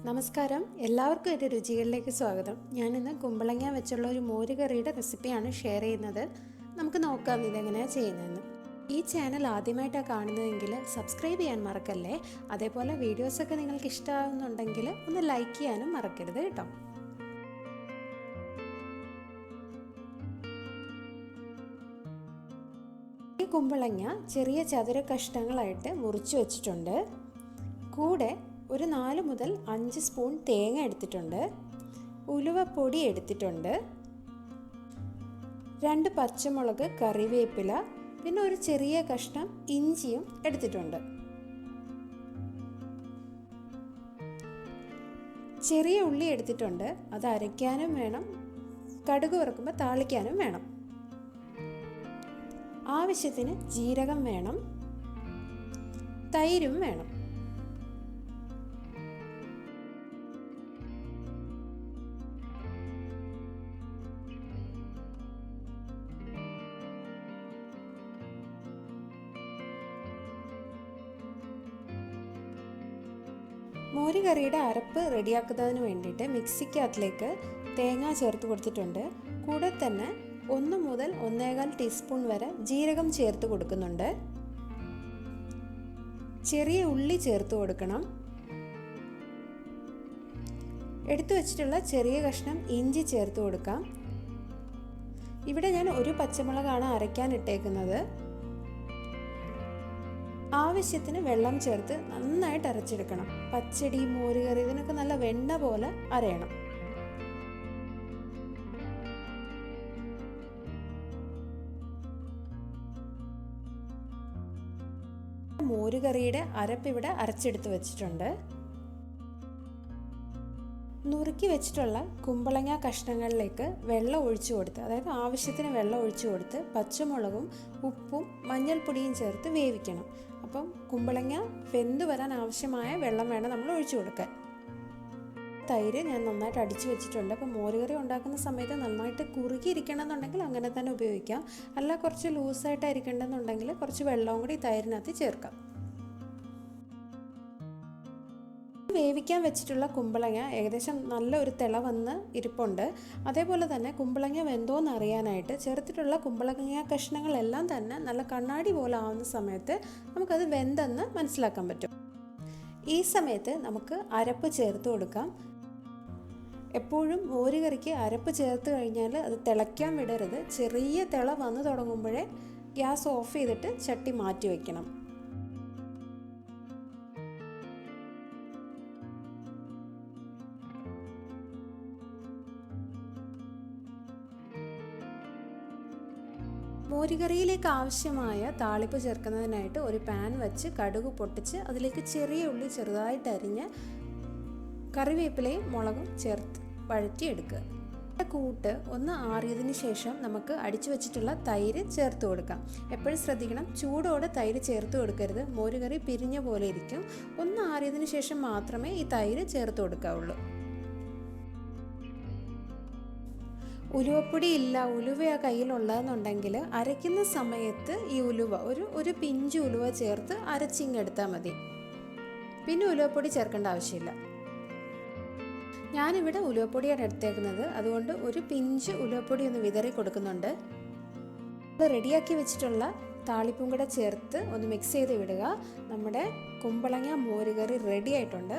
നമസ്കാരം, എല്ലാവർക്കും എൻ്റെ രുചികളിലേക്ക് സ്വാഗതം. ഞാനിന്ന് കുമ്പളങ്ങ വെച്ചുള്ള ഒരു മോര് കറിയുടെ റെസിപ്പിയാണ് ഷെയർ ചെയ്യുന്നത്. നമുക്ക് നോക്കാം ഇതെങ്ങനെയാണ് ചെയ്യുന്നതെന്ന്. ഈ ചാനൽ ആദ്യമായിട്ടാണ് കാണുന്നതെങ്കിൽ സബ്സ്ക്രൈബ് ചെയ്യാൻ മറക്കല്ലേ. അതേപോലെ വീഡിയോസൊക്കെ നിങ്ങൾക്ക് ഇഷ്ടമാകുന്നുണ്ടെങ്കിൽ ഒന്ന് ലൈക്ക് ചെയ്യാനും മറക്കരുത് കേട്ടോ. ഈ കുമ്പളങ്ങ ചെറിയ ചതുര കഷ്ണങ്ങളായിട്ട് മുറിച്ച് വെച്ചിട്ടുണ്ട്. കൂടെ ഒരു 4 മുതൽ 5 സ്പൂൺ തേങ്ങ എടുത്തിട്ടുണ്ട്, ഉലുവപ്പൊടി എടുത്തിട്ടുണ്ട്, 2 പച്ചമുളക്, കറിവേപ്പില, പിന്നെ ഒരു ചെറിയ കഷ്ണം ഇഞ്ചിയും എടുത്തിട്ടുണ്ട്. ചെറിയ ഉള്ളി എടുത്തിട്ടുണ്ട്, അത് അരയ്ക്കാനും വേണം, കടുക് വറുക്കുമ്പോൾ താളിക്കാനും വേണം. ആവശ്യത്തിന് ജീരകം വേണം, തൈരും വേണം. മോര് കറിയുടെ അരപ്പ് റെഡിയാക്കുന്നതിന് വേണ്ടിയിട്ട് മിക്സിക്കകത്തിലേക്ക് തേങ്ങ ചേർത്ത് കൊടുത്തിട്ടുണ്ട്. കൂടെ തന്നെ 1 മുതൽ 1.25 ടീസ്പൂൺ വരെ ജീരകം ചേർത്ത് കൊടുക്കുന്നുണ്ട്. ചെറിയ ഉള്ളി ചേർത്ത് കൊടുക്കണം. എടുത്തു വച്ചിട്ടുള്ള ചെറിയ കഷ്ണം ഇഞ്ചി ചേർത്ത് കൊടുക്കാം. ഇവിടെ ഞാൻ ഒരു പച്ചമുളകാണ് അരയ്ക്കാൻ ഇട്ടേക്കുന്നത്. ആവശ്യത്തിന് വെള്ളം ചേർത്ത് നന്നായിട്ട് അരച്ചെടുക്കണം. പച്ചടി, മോര് കറി ഇതിനൊക്കെ നല്ല വെണ്ണ പോലെ അരയണം. മോര് കറിയുടെ അരപ്പ് ഇവിടെ അരച്ചെടുത്ത് വെച്ചിട്ടുണ്ട്. നുറുക്കി വെച്ചിട്ടുള്ള കുമ്പളങ്ങ കഷ്ണങ്ങളിലേക്ക് വെള്ളം ഒഴിച്ചു കൊടുത്ത്, അതായത് ആവശ്യത്തിന് വെള്ളം ഒഴിച്ചു കൊടുത്ത് പച്ചമുളകും ഉപ്പും മഞ്ഞൾപ്പൊടിയും ചേർത്ത് വേവിക്കണം. അപ്പം കുമ്പളങ്ങ വെന്ത് വരാൻ ആവശ്യമായ വെള്ളം വേണം നമ്മൾ ഒഴിച്ചു കൊടുക്കാൻ. തൈര് ഞാൻ നന്നായിട്ട് അടിച്ചു വെച്ചിട്ടുണ്ട്. അപ്പം മോരുകറി ഉണ്ടാക്കുന്ന സമയത്ത് നന്നായിട്ട് കുറുകിയിരിക്കണം എന്നുണ്ടെങ്കിൽ അങ്ങനെ തന്നെ ഉപയോഗിക്കാം. അല്ല കുറച്ച് ലൂസായിട്ട് അരിക്കണമെന്നുണ്ടെങ്കിൽ കുറച്ച് വെള്ളവും കൂടി തൈരിനകത്ത് ചേർക്കാം. വേവിക്കാൻ വെച്ചിട്ടുള്ള കുമ്പളങ്ങ ഏകദേശം നല്ല ഒരു തിള വന്ന് ഇരിപ്പുണ്ട്. അതേപോലെ തന്നെ കുമ്പളങ്ങ വെന്തോന്ന് അറിയാനായിട്ട് ചേർത്തിട്ടുള്ള കുമ്പളങ്ങ കഷ്ണങ്ങളെല്ലാം തന്നെ നല്ല കണ്ണാടി പോലെ ആവുന്ന സമയത്ത് നമുക്കത് വെന്തെന്ന് മനസ്സിലാക്കാൻ പറ്റും. ഈ സമയത്ത് നമുക്ക് അരപ്പ് ചേർത്ത് കൊടുക്കാം. എപ്പോഴും മോര് കറിക്ക് അരപ്പ് ചേർത്ത് കഴിഞ്ഞാൽ അത് തിളയ്ക്കാൻ വിടരുത്. ചെറിയ തിള വന്ന് തുടങ്ങുമ്പോഴേ ഗ്യാസ് ഓഫ് ചെയ്തിട്ട് ചട്ടി മാറ്റി വയ്ക്കണം. മോരുകറിയിലേക്ക് ആവശ്യമായ താളിപ്പ് ചേർക്കുന്നതിനായിട്ട് ഒരു പാൻ വെച്ച് കടുക് പൊട്ടിച്ച് അതിലേക്ക് ചെറിയ ഉള്ളി ചെറുതായിട്ട് അരിഞ്ഞ് കറിവേപ്പിലയും മുളകും ചേർത്ത് വഴറ്റിയെടുക്കുക. കൂട്ട് ഒന്ന് ആറിയതിന് ശേഷം നമുക്ക് അടിച്ചു വെച്ചിട്ടുള്ള തൈര് ചേർത്ത് കൊടുക്കാം. എപ്പോഴും ശ്രദ്ധിക്കണം, ചൂടോടെ തൈര് ചേർത്ത് കൊടുക്കരുത്. മോരുകറി പിരിഞ്ഞ പോലെ ഇരിക്കും. ഒന്ന് ആറിയതിന് ശേഷം മാത്രമേ ഈ തൈര് ചേർത്ത് കൊടുക്കാവുള്ളൂ. ഉലുവപ്പൊടി ഇല്ല, ഉലുവ കയ്യിലുള്ളതെന്നുണ്ടെങ്കിൽ അരയ്ക്കുന്ന സമയത്ത് ഈ ഉലുവ ഒരു പിഞ്ച് ഉലുവ ചേർത്ത് അരച്ചിങ്ങെടുത്താൽ മതി. പിന്നെ ഉലുവപ്പൊടി ചേർക്കേണ്ട ആവശ്യമില്ല. ഞാനിവിടെ ഉലുവപ്പൊടിയാണ് എടുത്തേക്കുന്നത്, അതുകൊണ്ട് ഒരു പിഞ്ച് ഉലുവപ്പൊടി ഒന്ന് വിതറി കൊടുക്കുന്നുണ്ട്. അത് റെഡിയാക്കി വെച്ചിട്ടുള്ള താളിപ്പും കൂടെ ചേർത്ത് ഒന്ന് മിക്സ് ചെയ്ത് വിടുക. നമ്മുടെ കുമ്പളങ്ങ മോരുകറി റെഡി ആയിട്ടുണ്ട്.